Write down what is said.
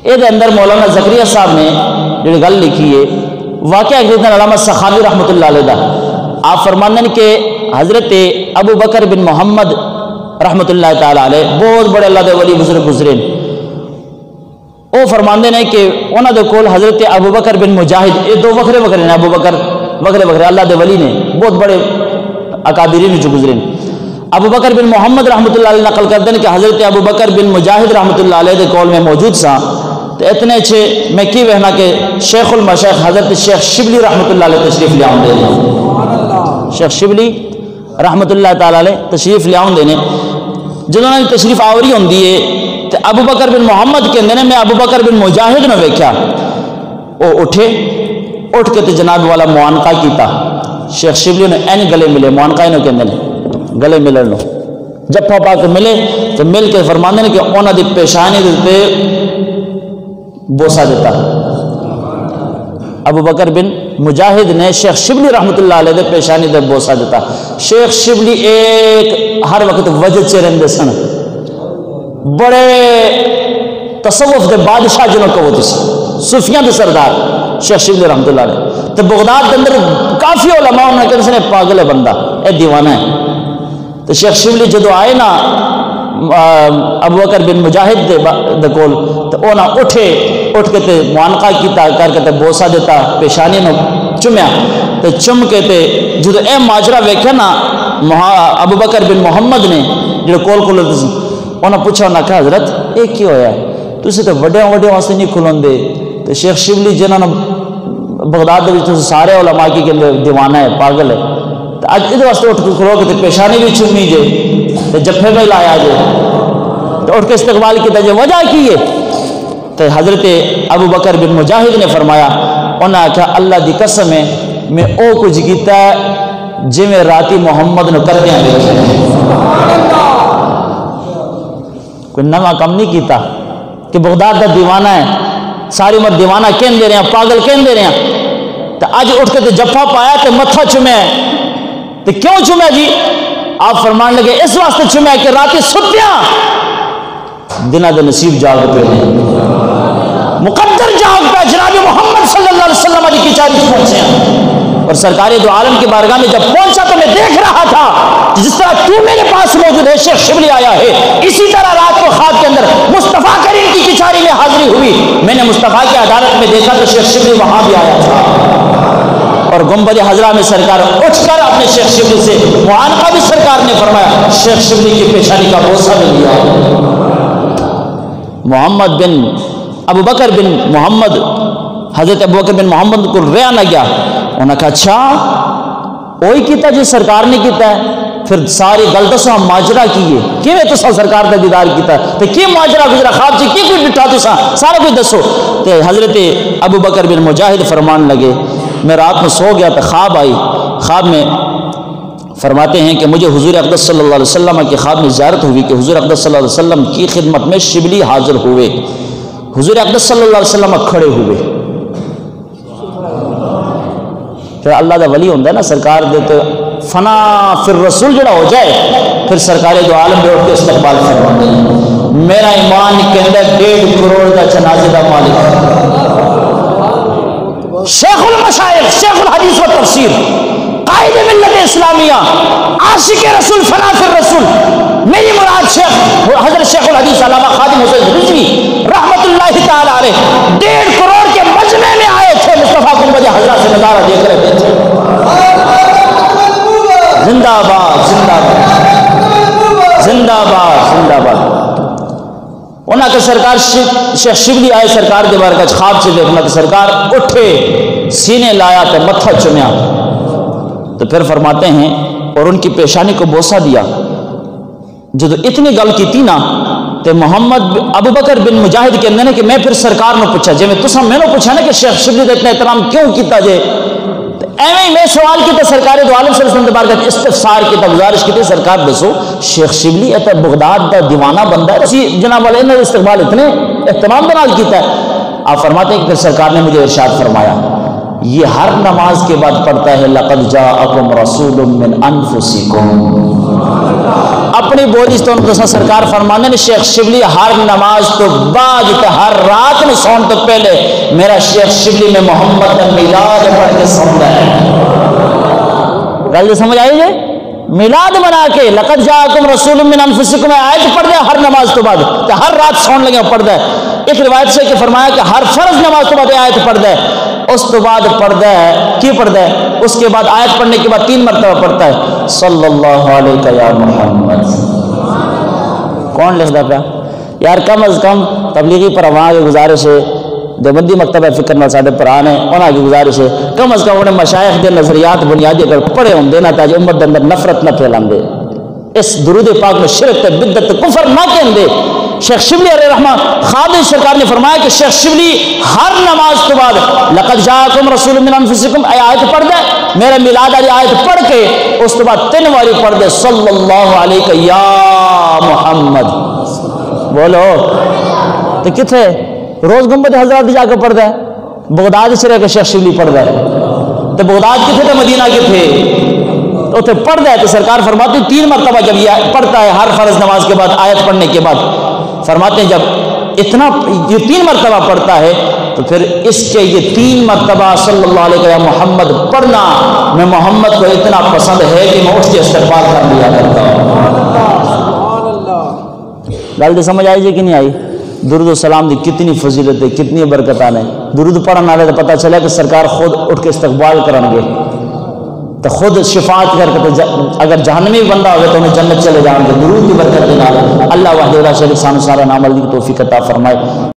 یہ اندر مولانا زکریا صاحب نے جو گل لکھی ہے واقعہ کہتے ہیں علامہ سخاوی رحمۃ اللہ علیہ دا آپ فرماندے ہیں کہ حضرت ابو بکر بن محمد رحمۃ اللہ تعالی علیہ بہت بڑے اللہ دے ولی بزرگ گزرے وہ فرماندے ہیں کہ انہوں دے کول حضرت ابو بکر بن مجاہد، یہ دو وکھرے وکھرے ہیں، ابو بکر وکھرے اللہ دے ولی نے بہت بڑے اکابرین جو گزرے ہیں۔ ابو بکر بن محمد رحمۃ اللہ علیہ نقل کرتے ہیں کہ حضرت ابو بکر بن مجاہد رحمۃ اللہ علیہ دے کول میں موجود سا تو اتنے اچھے میں کی وہنا کہ شیخ المشائخ حضرت شیخ شبلی رحمۃ اللہ علیہ تشریف لے آؤں دینے، شیخ شبلی رحمۃ اللہ تعالی علیہ تشریف لے آؤں دینے جنہوں نے تشریف آوری ہوں دیئے تو ابو بکر بن محمد کے اندر میں ابو بکر بن مجاہد نے ویکھیا وہ اٹھے، اٹھ کے تو جناب والا معانقہ کیتا، شیخ شبلی نے این گلے ملے، معانقہ انہوں کے اندر گلے ملن لو جب پاپا کے ملے تو مل کے فرماندے نے کہ انہوں دی پیشانی دیتے بوسا دیتا۔ ابو بکر بن مجاہد نے شیخ شبلی رحمۃ اللہ علیہ دے پیشانی دے بوسا دیتا۔ شیخ شبلی ایک ہر وقت وجد سے رہندے سن، بڑے تصوف دے بادشاہ جنہوں کو ہوتی سی، صوفیاں دے سردار شیخ شبلی رحمۃ اللہ علیہ تو بغداد کے اندر کافی علماء انہوں نے کہتے ہیں پاگل ہے بندہ، اے دیوانہ ہے۔ تو شیخ شبلی جدو آئے نا ابو بکر بن مجاہد دے کول تو انہاں اٹھے، اٹھ کے تے معانقہ کیتا کر کے تے بوسا دیتا، پیشانی نو چمیا تے چم کے تے جدو اے ماجرا ویکھیا نا ابو بکر بن محمد نے جو کول کھلو انہاں پوچھا، انہاں کہا حضرت یہ کی ہویا ہے تسی تے وڈیاں وڈیاں واسطے نہیں کھلون دے؟ تو شیخ شبلی جنہاں بغداد دے وچ سارے علماء کی کہ دیوانہ ہے، پاگل ہے، تو اج ادھر واسطے اٹھ کے کھلو کے پیشانی بھی چمی جے تو جفے میں لایا جے تو اٹھ کے استقبال کیتا جے، وجہ کی ہے؟ تو حضرت ابو بکر بن مجاہد نے فرمایا، انہاں کہا اللہ دی قسم ہے میں او کچھ کیتا جی میں راتی محمد نو کر دیا کوئی نواں کم نہیں کیتا کہ بغداد دا دیوانہ ہے، ساری عمر دیوانہ کہن دے رہے ہیں، پاگل کہن دے رہے ہیں، تو اج اٹھ کے جفا پایا تو متھا چومے تو کیوں چومے جی؟ آپ فرمان لگے اس واسطے چومے کہ راتی ستیاں دنہ دے نصیب جاگ پہ مقدر جاگ پہ جناب محمد صلی اللہ علیہ وسلم کی چاری پہنچے ہیں، اور سرکار دو عالم کی بارگاہ میں جب پہنچا تو میں دیکھ رہا تھا جس طرح تو میرے پاس موجود ہے، شیخ شبلی آیا ہے، اسی طرح رات کو خواب کے اندر مصطفیٰ کریم کی کچاری میں حاضری ہوئی، میں نے مصطفیٰ کی عدالت میں دیکھا تو شیخ شبلی وہاں بھی آیا تھا، اور گنبد حضرہ میں سرکار اٹھ کر اپنے شیخ شبلی سے معانقہ بھی سرکار نے فرمایا، شیخ شبلی کی پیشانی کا بوسہ بھی لیا۔ محمد بن ابو بکر بن محمد حضرت ابو بکر بن محمد کو ریا نہ گیا، انہوں نے کہا اچھا وہی کیتا جو سرکار نے کیتا ہے، پھر ساری گل دسو ہم ماجرا کیے کیویں تساں سرکار دا دیدار کیتا ہے تے کی ماجرا گزرا خواب چ کی کوئی ڈٹھا تساں سارا کچھ دسو۔ تے حضرت ابو بکر بن مجاہد فرمان لگے میں رات میں سو گیا تو خواب آئی، خواب میں فرماتے ہیں کہ مجھے حضور اقدس صلی اللہ علیہ وسلم کی خواب میں زیارت ہوئی کہ حضور اقدس صلی اللہ علیہ وسلم کی خدمت میں شبلی حاضر ہوئے، حضور اقدس صلی اللہ علیہ وسلم کھڑے ہوئے، پھر اللہ دا ولی ہوندہ ہے نا سرکار دیتے فنا پھر رسول جڑا ہو جائے پھر سرکار دو عالم بیٹھ کے استقبال فرماتے ہیں، میرا ایمان کے اندر 1.5 کروڑ کا جنازے دا مالک شیخ المشائخ، شیخ الحدیث و تفسیر، قائد ملت اسلامیہ، عاشق رسول، فنا فی الرسول، میری مراد شیخ حضرت شیخ الحدیث علامہ خادم حسین رضوی رحمت اللہ تعالی علیہ 1.5 کروڑ کے مجمع میں آئے تھے، مصطفیٰ گنبد حضرہ سے نظارہ دیکھ رہے تھے۔ زندہ باد زندہ باد زندہ باد زندہ باد۔ انہاں کہ سرکار شیخ شبلی آئے سرکار کے بارے کا خواب سے دیکھنا کہ سرکار اٹھے سینے لایا تو متھا چمیا، تو پھر فرماتے ہیں اور ان کی پیشانی کو بوسہ دیا۔ جب اتنی گل کی تھی نا تو محمد ابو بکر بن مجاہد کے اندر کہ میں پھر سرکار نے پوچھا جی میں تسا میں نے پوچھا نا کہ شیخ شبلی کا اتنا احترام کیوں کیتا جے، ایویں میں سوال کیتا سرکار دو عالم صلی اللہ علیہ وسلم کے بارے استفسار کیتا، گزارش کیتے سرکار دسو شیخ شبلی ایتا بغداد دا دیوانہ بندہ ہے، اسی جناب والے نے استقبال اتنے اہتمام بنال کیتا ہے۔ آپ فرماتے ہیں کہ پھر سرکار نے مجھے ارشاد فرمایا یہ ہر نماز کے بعد پڑھتا ہے لقد جاءکم رسول من انفسکم، اپنی بولی تو دسا سرکار فرمانے نے شیخ شبلی ہر نماز تو بعد ہر رات میں سون تو پہلے میرا شیخ شبلی میں محمد میلاد پڑھ کے سوندا ہے. گل سمجھ آئی جی؟ میلاد بنا کے لقد جاءکم رسول من انفسکم آیت پڑھ دے ہر نماز تو بعد تو ہر رات سون لگے پڑھ دے. ایک روایت سے کہ فرمایا کہ ہر فرض نماز تو بعد آیت پڑھ دے. اس تو بعد پڑھتا ہے کی پڑھتا ہے؟ اس کے بعد آیت پڑھنے کے بعد 3 مرتبہ پڑھتا ہے صلی اللہ علیہ یا محمد. کون لکھتا پیا یار؟ کم از کم تبلیغی پر وہاں کی گزارش ہے، دیوبندی مکتبہ فکر میں ساڈے پران ہے انہاں کی گزارش ہے کم از کم انہیں مشائخ دے نظریات بنیادی اگر پڑھے ہوں دینا تاکہ امت دے اندر نفرت نہ پھیلان دے، اس درود پاک میں شرک تے بدعت تے کفر نہ کہن دے. شیخ شبلی علیہ رحمۃ خادم سرکار نے فرمایا کہ شیخ شبلی ہر نماز کے بعد لقد جاءکم رسول من انفسکم آیت پڑھ دے، میرا میلاد والی آیت پڑھ کے اس کے بعد 3 باری پڑھ دے صلی اللہ علیہ یا محمد. بولو تو کتنے روز گنبد حضرات جا کے پڑھ دے؟ بغداد سے رہ کے شیخ شبلی پڑھ دے تو بغداد کتنے تھے مدینہ کتنے اتنے پڑھ دے. تو سرکار فرماتے ہیں 3 مرتبہ جب یہ پڑھتا ہے ہر فرض نماز کے بعد آیت پڑھنے کے بعد، فرماتے ہیں جب اتنا یہ 3 مرتبہ پڑھتا ہے تو پھر اس کے یہ 3 مرتبہ صلی اللہ علیہ یا محمد پڑھنا میں محمد کو اتنا پسند ہے کہ میں اس کے استقبال کر لیا کرتا ہوں. گل سمجھ آئی جی کہ نہیں آئی؟ درود و سلام دی کتنی فضیلت ہے، کتنی برکتاں نے. درود پڑھنے والے تو پتہ چلا کہ سرکار خود اٹھ کے استقبال کریں گے تو خود شفاعت کر کے اگر جہنمی بندہ ہوگا تو انہیں جنت چلے جائیں گے. درود کی برکت کے نال اللہ وحدہ لا شریک سانو سارا عمل دی توفیق عطا فرمائے.